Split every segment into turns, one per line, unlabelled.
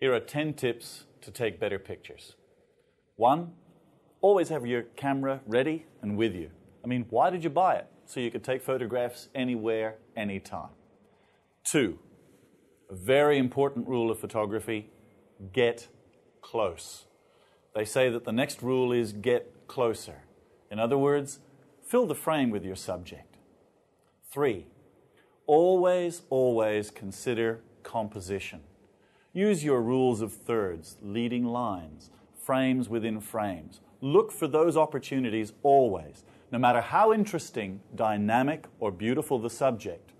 Here are 10 tips to take better pictures. 1, always have your camera ready and with you. I mean, why did you buy it? So you could take photographs anywhere, anytime. 2, a very important rule of photography, get close. They say that the next rule is get closer. In other words, fill the frame with your subject. 3, always consider composition. Use your rules of thirds, leading lines, frames within frames. Look for those opportunities always. No matter how interesting, dynamic, or beautiful the subject,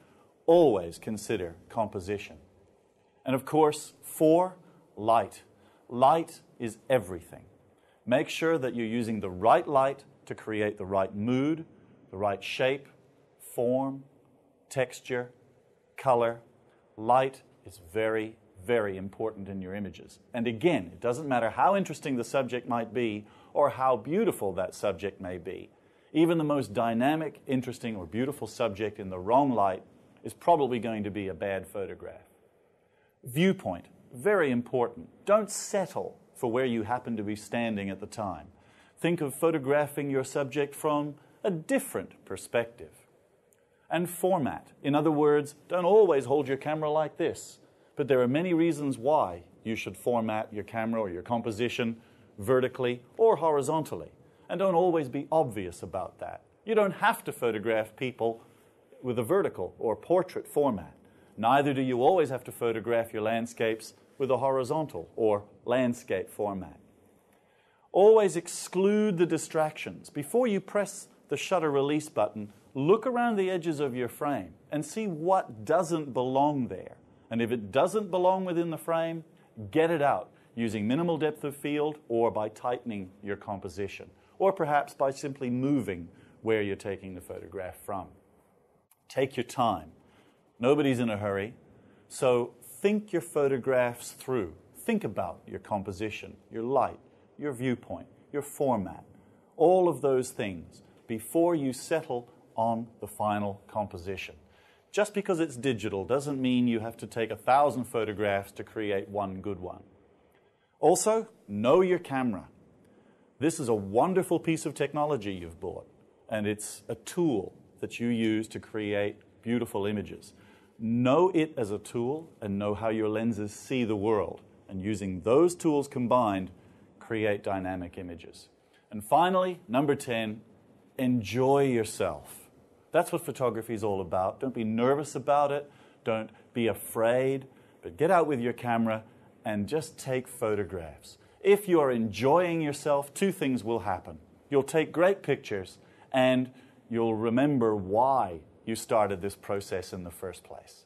always consider composition. And of course, 4, light. Light is everything. Make sure that you're using the right light to create the right mood, the right shape, form, texture, color. Light is very important in your images. And again, it doesn't matter how interesting the subject might be or how beautiful that subject may be. Even the most dynamic, interesting, or beautiful subject in the wrong light is probably going to be a bad photograph. Viewpoint, very important. Don't settle for where you happen to be standing at the time. Think of photographing your subject from a different perspective. And format. In other words, don't always hold your camera like this. But there are many reasons why you should format your camera or your composition vertically or horizontally. And don't always be obvious about that. You don't have to photograph people with a vertical or portrait format. Neither do you always have to photograph your landscapes with a horizontal or landscape format. Always exclude the distractions. Before you press the shutter release button, look around the edges of your frame and see what doesn't belong there. And if it doesn't belong within the frame, get it out using minimal depth of field or by tightening your composition, or perhaps by simply moving where you're taking the photograph from. Take your time. Nobody's in a hurry, so think your photographs through. Think about your composition, your light, your viewpoint, your format, all of those things before you settle on the final composition. Just because it's digital doesn't mean you have to take 1,000 photographs to create one good one. Also, know your camera. This is a wonderful piece of technology you've bought, and it's a tool that you use to create beautiful images. Know it as a tool and know how your lenses see the world, and using those tools combined, create dynamic images. And finally, number 10, enjoy yourself. That's what photography is all about. Don't be nervous about it. Don't be afraid. But get out with your camera and just take photographs. If you are enjoying yourself, 2 things will happen. You'll take great pictures and you'll remember why you started this process in the first place.